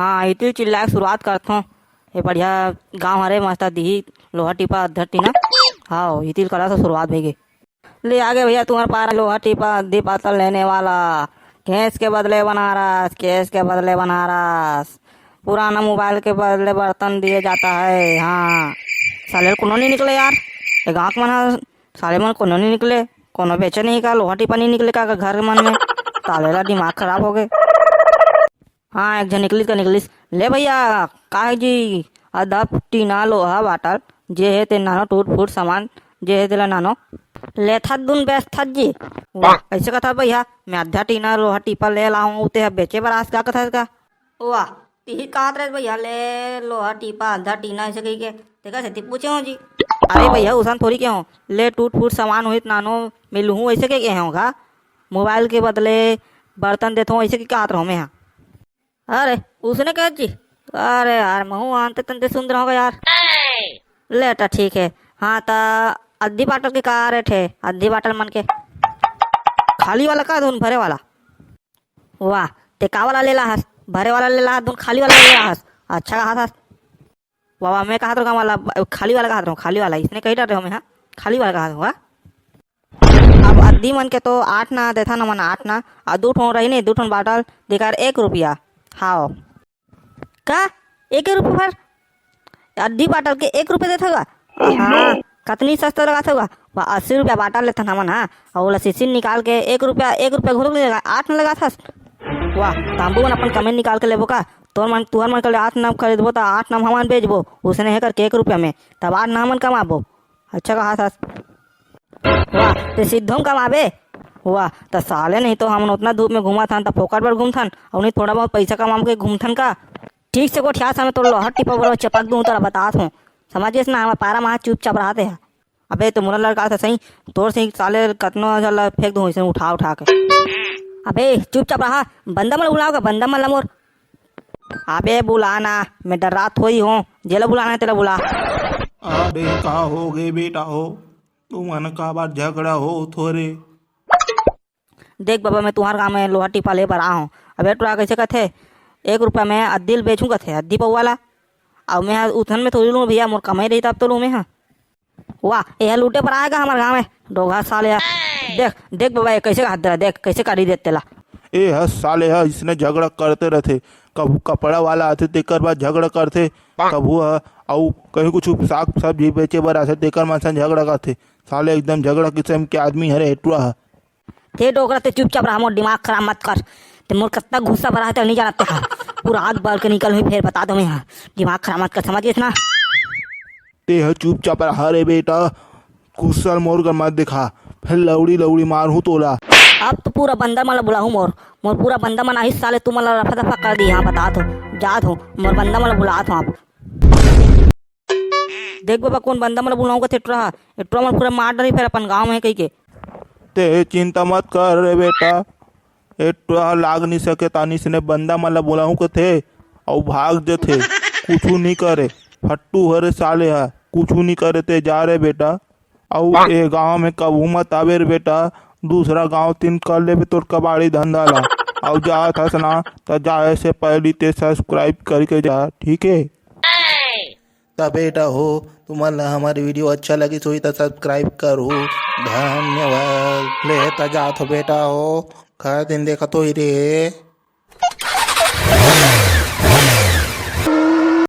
हाँ इतनी चिल्ला के शुरुआत करता हूँ। ये बढ़िया गाँव हरे मस्त दी लोहा टीपा अधर टीना। हाँ इतिल करा से शुरुआत भैगे ले आगे भैया तुम्हारे पास लोहा टीपा अद्धी पातल लेने वाला। केस के बदले बनारस, केस के बदले बनारस, पुराना मोबाइल के बदले बर्तन दिए जाता है। हाँ साले कोनो नहीं निकले यार, एक आँख मन साले मन कोनो नहीं निकले, कोनो बेचे नहीं का लोहा टीपा नहीं निकले का घर मन में। साले ला दिमाग खराब हो गए। हाँ एक जन निकलिस का निकलिस ले भैया का जी आधा टीना लोहा बाटल जे है ते नानो टूट फूट सामान जे है तेला नानो ले था दुन बेस था जी। वाह ऐसे कथा भैया मैं आधा टीना लोहा टीपा ले लाऊं उते बेचे बरास का कथा इसका। वाह ती कहा रहे भैया ले लोहा टीपा आधा टीना ऐसे कही के देखा से पूछे हो जी। अरे भैया उसान थोड़ी क्या हो ले टूट फूट सामान हुई नानो मिलूँ ऐसे के होगा मोबाइल के बदले बर्तन देता हूँ ऐसे की कहा रहा मैं यहाँ। अरे उसने कहा जी अरे यार महू आनते तंते सुंदर होगा यार लेटा ठीक है। हाँ ता अद्धी बाटल के कहा रेट है अद्धी बाटल मन के खाली वाला का धुन भरे वाला। वाह ते का वाला ले ला हस भरे वाला ले ला धुन खाली वाला ले ला हस अच्छा कहा था। वाह मैं कहा था वाला खाली वाला कहा था खाली वाला इसने कही डर मैं हाँ खाली वाला कहा था। अब अद्धी मन के तो 8 ना देता ना मन 8 ना और 2 ठो रही नहीं 2 ठो बाटल देकर 1 रुपया। हाँ का 1 रुपये भर अद्धी बाटल के 1 रुपये देता होगा। हाँ कितनी सस्ता लगा था 80 रुपया बाटल लेता ना मन। हाँ और बोला सीसीन निकाल के 1 रुपया घुर नहीं लगा 8 न लगा था। वाह तांबू मन अपन कमेंट निकाल के लेबो का तुहर मन कर 8 नाम खरीदबो तो 8 नाम हमान बेचबो उसने है करके 1 रुपया में तब 8 नाम कमाबो। अच्छा कहा था। वाह ते सिद्धों कमाबे। वाह तो साले नहीं तो हम उतना धूप में घूमा था फोकट पर घूमथन और नहीं थोड़ा बहुत पैसा कमा के घूमथन का ठीक से कोठिया समय तो लोहा टिपा बोलो चपक दूँ तो बता हूँ समझिए ना हमारा पारा महा चुपचाप रहते हैं। अबे तो मुरा लड़का था सही तोर सही साले कतनो फेंक दूँ इसे उठा के। अबे चुपचाप रहा बंदा मन बुलाओगा बंदा मन मोर। अबे बुलाना मैं डर रात हो ही हूँ जेला बुलाना है तेरा बुला। अरे कहा हो गए बेटा हो तुम मन का बार झगड़ा हो थोड़े। देख बाबा मैं तुम्हारे गाँव में लोहा टिपा ले पर आ हूँ। अबे टुरा कैसे कथे 1 रुपया मैं अद्दी बेचूँ कथे अद्दी पाऊ वाला और मैं उथन में थोड़ी लूँ भैया मोर कमाई रही तब तो लूँ मैं। हाँ वाह यह लूटे पर आएगा हमारे गाँव में डोगा साले। देख देख बाबा ये कैसे हाथ दे देख कैसे काटी देते ला। ए हस साले है इसने झगड़ा करते रहते कबू कपड़ा वाला आते तेकर बाद झगड़ा करते कबू और कहीं कुछ साग सब्जी बेचे बर आते तेकर मन से झगड़ा करते साले एकदम झगड़ा किस्म के आदमी हरे हेटुआ है। थे डोगरा ते चुपचाप रहा मोर दिमाग खराब मत कर ते मोर कितना गुस्सा भरा है नहीं जानते हाँ पूरा आग बाल के निकल हुई फिर बता दो मैं। हाँ दिमाग खराब मत कर समझिए ना ते है चुपचाप रहा रे बेटा गुस्सा मोर कर मत दिखा फिर लौड़ी लौड़ी मारू तोला। अब तो पूरा बंदा मला बुलाऊ मोर मोर पूरा बंदा मना इस साले तू मला रफा दफा कर दी। हाँ बता दो जा दो मोर बंदा मला बुला दो आप। देख बाबा कौन बंदा मला बुलाऊंगा थिएटर एट्रो मन पूरा मार डरी फिर अपन गाँव में कही के। ते चिंता मत कर रे बेटा एट्रो लाग नहीं सके तानी से बंदा मला बुलाऊ के थे और भाग जे थे कुछ नहीं करे फट्टू हरे साले है कुछ नहीं करे ते जा रे बेटा और ये गांव में कबू मत आवे रे बेटा दूसरा गांव 3 कर ले तोर कबाड़ी धंधा ला और जा था ना तो जाए से पहले ते सब्सक्राइब करके जा ठीक है। तब बेटा हो तुम्हारा हमारी वीडियो अच्छा लगी तो सब्सक्राइब करो धन्यवाद लेता जा तो बेटा हो खा दिन देखा तो ही रे।